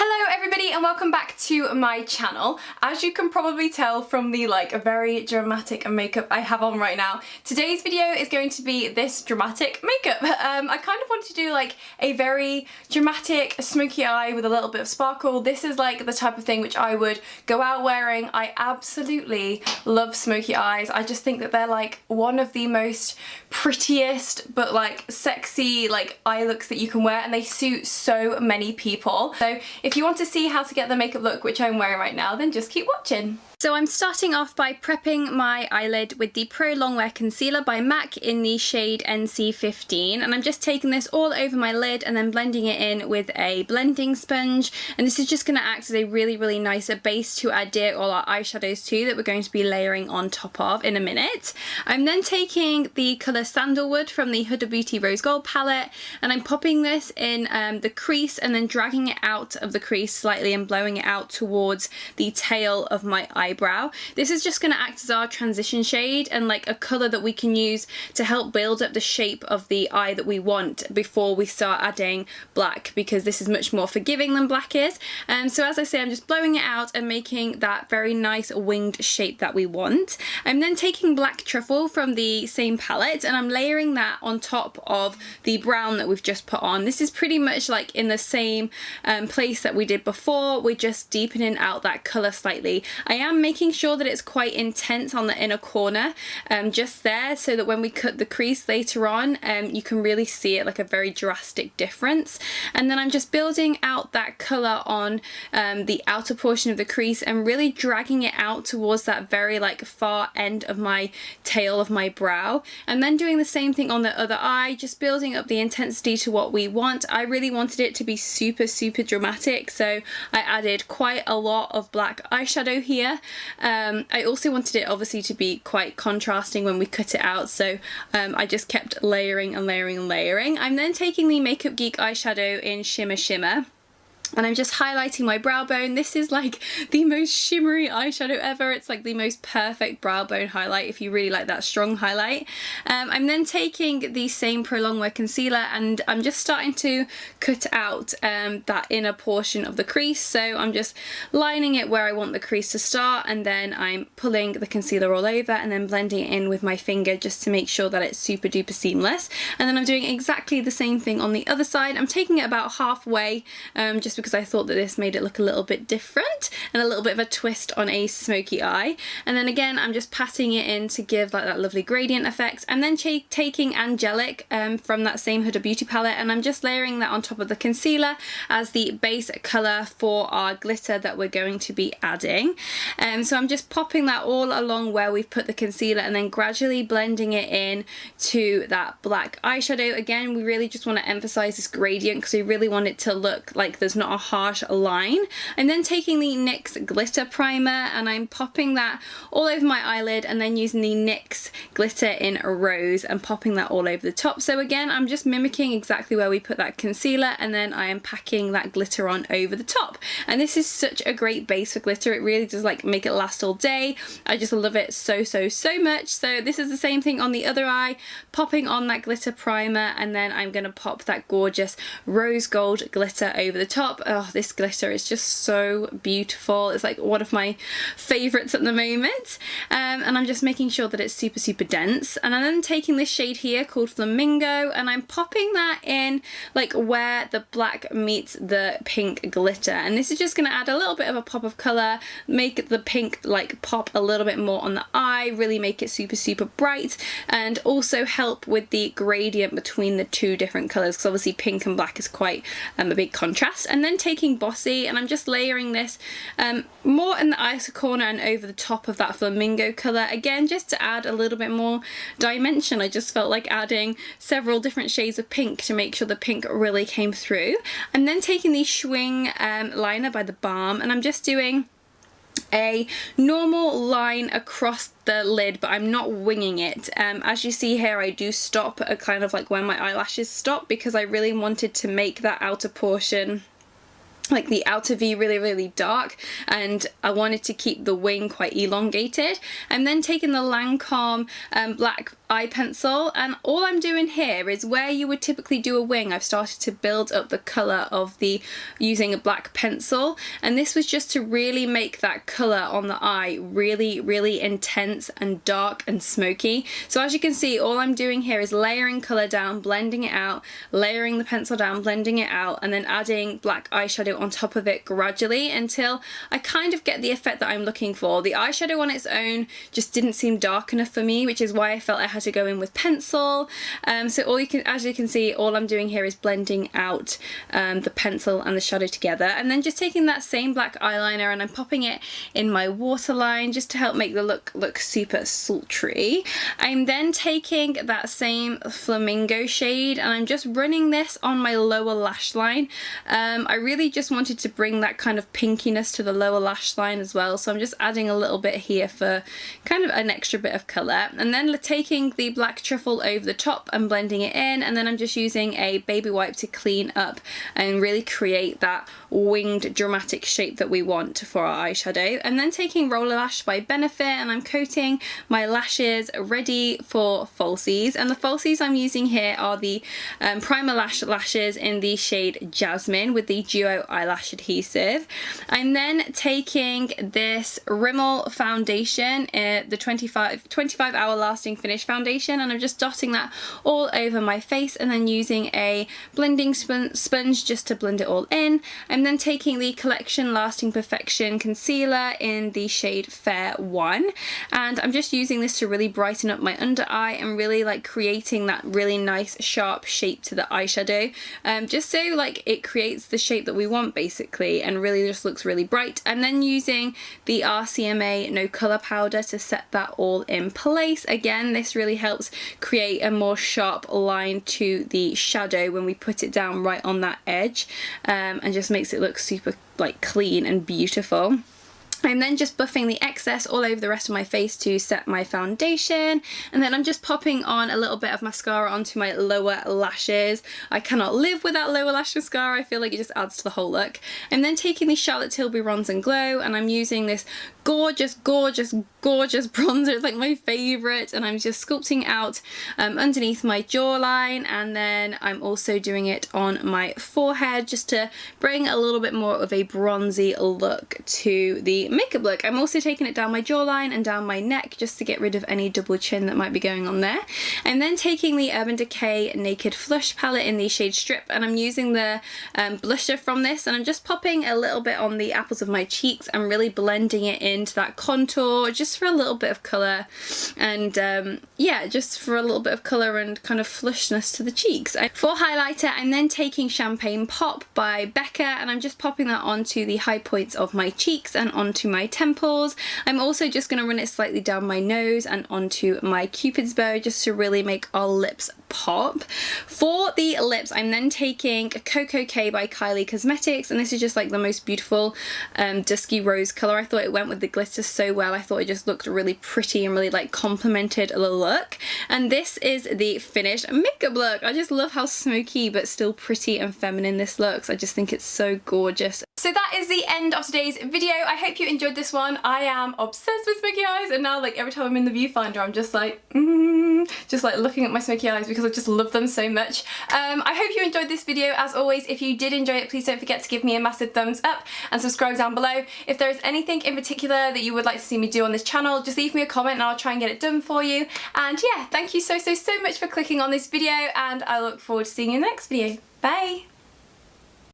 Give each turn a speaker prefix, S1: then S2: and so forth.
S1: Hello everybody and welcome back to my channel. As you can probably tell from the very dramatic makeup I have on right now, today's video is going to be this dramatic makeup. I kind of wanted to do a very dramatic smoky eye with a little bit of sparkle. This is the type of thing which I would go out wearing. I absolutely love smoky eyes. I just think that they're one of the most prettiest but sexy eye looks that you can wear, and they suit so many people. So if you want to see how to get the makeup look which I'm wearing right now, then just keep watching. So I'm starting off by prepping my eyelid with the Pro Longwear Concealer by MAC in the shade NC15, and I'm just taking this all over my lid and then blending it in with a blending sponge, and this is just going to act as a really nice base to adhere all our eyeshadows to that we're going to be layering on top of in a minute. I'm then taking the colour Sandalwood from the Huda Beauty Rose Gold palette, and I'm popping this in the crease and then dragging it out of the crease slightly and blowing it out towards the tail of my eyebrow. This is just going to act as our transition shade and a colour that we can use to help build up the shape of the eye that we want before we start adding black, because this is much more forgiving than black is. So as I say, I'm just blowing it out and making that very nice winged shape that we want. I'm then taking Black Truffle from the same palette and I'm layering that on top of the brown that we've just put on. This is pretty much in the same place that we did before. We're just deepening out that colour slightly. I am making sure that it's quite intense on the inner corner, just there, so that when we cut the crease later on, you can really see it a very drastic difference. And then I'm just building out that colour on the outer portion of the crease and really dragging it out towards that very far end of my tail of my brow, and then doing the same thing on the other eye, just building up the intensity to what we want. I really wanted it to be super dramatic, so I added quite a lot of black eyeshadow here. I also wanted it obviously to be quite contrasting when we cut it out, so I just kept layering and layering and layering. I'm then taking the Makeup Geek eyeshadow in Shimmer Shimmer, and I'm just highlighting my brow bone. This is the most shimmery eyeshadow ever. It's the most perfect brow bone highlight if you really like that strong highlight. I'm then taking the same Pro Longwear concealer and I'm just starting to cut out that inner portion of the crease. So I'm just lining it where I want the crease to start, and then I'm pulling the concealer all over and then blending it in with my finger just to make sure that it's super duper seamless. And then I'm doing exactly the same thing on the other side. I'm taking it about halfway, just because I thought that this made it look a little bit different and a little bit of a twist on a smoky eye. And then again, I'm just patting it in to give that lovely gradient effect. And then taking Angelic from that same Huda Beauty palette, and I'm just layering that on top of the concealer as the base colour for our glitter that we're going to be adding. So I'm just popping that all along where we've put the concealer and then gradually blending it in to that black eyeshadow. Again, we really just want to emphasize this gradient because we really want it to look like there's not a harsh line. I'm then taking the NYX glitter primer and I'm popping that all over my eyelid, and then using the NYX glitter in Rose and popping that all over the top. So again, I'm just mimicking exactly where we put that concealer, and then I am packing that glitter on over the top. And this is such a great base for glitter. It really does make it last all day. I just love it so much. So this is the same thing on the other eye, popping on that glitter primer, and then I'm going to pop that gorgeous rose gold glitter over the top. Oh, this glitter is just so beautiful. It's one of my favorites at the moment. And I'm just making sure that it's super dense. And I'm then taking this shade here called Flamingo, and I'm popping that in where the black meets the pink glitter. And this is just going to add a little bit of a pop of colour, make the pink pop a little bit more on the eye, really make it super bright, and also help with the gradient between the two different colours, because obviously pink and black is quite a big contrast. And then taking Bossy, and I'm just layering this more in the outer corner and over the top of that flamingo colour, again just to add a little bit more dimension. I just felt like adding several different shades of pink to make sure the pink really came through. I'm then taking the Schwing liner by the Balm, and I'm just doing a normal line across the lid, but I'm not winging it. As you see here, I do stop at kind of when my eyelashes stop, because I really wanted to make that outer portion, the outer V, really dark, and I wanted to keep the wing quite elongated. I'm then taking the Lancome black eye pencil, and all I'm doing here is where you would typically do a wing, I've started to build up the colour of the using a black pencil, and this was just to really make that colour on the eye really intense and dark and smoky. So as you can see, all I'm doing here is layering colour down, blending it out, layering the pencil down, blending it out, and then adding black eyeshadow on top of it gradually until I kind of get the effect that I'm looking for. The eyeshadow on its own just didn't seem dark enough for me, which is why I felt I had to go in with pencil. So as you can see, all I'm doing here is blending out the pencil and the shadow together, and then just taking that same black eyeliner and I'm popping it in my waterline just to help make the look super sultry. I'm then taking that same flamingo shade and I'm just running this on my lower lash line. I really just wanted to bring that kind of pinkiness to the lower lash line as well, so I'm just adding a little bit here for kind of an extra bit of colour, and then taking the black truffle over the top and blending it in, and then I'm just using a baby wipe to clean up and really create that winged dramatic shape that we want for our eyeshadow. And then taking Roller Lash by Benefit and I'm coating my lashes ready for falsies, and the falsies I'm using here are the Primer Lash lashes in the shade Jasmine with the Duo Eyelash Adhesive. I'm then taking this Rimmel foundation, the 25 hour lasting finish foundation, and I'm just dotting that all over my face and then using a blending sponge just to blend it all in. I'm then taking the Collection Lasting Perfection concealer in the shade Fair 1, and I'm just using this to really brighten up my under eye and really like creating that really nice sharp shape to the eyeshadow, just so like it creates the shape that we want basically and really just looks really bright. And then using the RCMA No Colour powder to set that all in place. Again, this really helps create a more sharp line to the shadow when we put it down right on that edge, and just makes it look super like clean and beautiful. I'm then just buffing the excess all over the rest of my face to set my foundation, and then I'm just popping on a little bit of mascara onto my lower lashes. I cannot live without lower lash mascara, I feel like it just adds to the whole look. I'm then taking the Charlotte Tilbury Bronze and Glow and I'm using this gorgeous bronzer. It's like my favourite, and I'm just sculpting out underneath my jawline, and then I'm also doing it on my forehead just to bring a little bit more of a bronzy look to the makeup look. I'm also taking it down my jawline and down my neck just to get rid of any double chin that might be going on there. I'm then taking the Urban Decay Naked Flush palette in the shade Strip, and I'm using the blusher from this, and I'm just popping a little bit on the apples of my cheeks and really blending it into that contour just for a little bit of colour, and yeah, just for a little bit of colour and kind of flushness to the cheeks. For highlighter, I'm then taking Champagne Pop by Becca, and I'm just popping that onto the high points of my cheeks and onto my temples. I'm also just going to run it slightly down my nose and onto my Cupid's bow just to really make our lips pop. For the lips, I'm then taking Coco K by Kylie Cosmetics, and this is just like the most beautiful dusky rose colour. I thought it went with the glitter so well. I thought it just looked really pretty and really like complemented the look. And this is the finished makeup look. I just love how smoky but still pretty and feminine this looks. I just think it's so gorgeous. So that is the end of today's video. I hope you enjoyed this one. I am obsessed with smoky eyes, and now like every time I'm in the viewfinder I'm just like just like looking at my smoky eyes because I just love them so much. I hope you enjoyed this video. As always, if you did enjoy it, please don't forget to give me a massive thumbs up and subscribe down below. If there is anything in particular that you would like to see me do on this channel, just leave me a comment and I'll try and get it done for you. And yeah, thank you so much for clicking on this video, and I look forward to seeing you in the next video. Bye!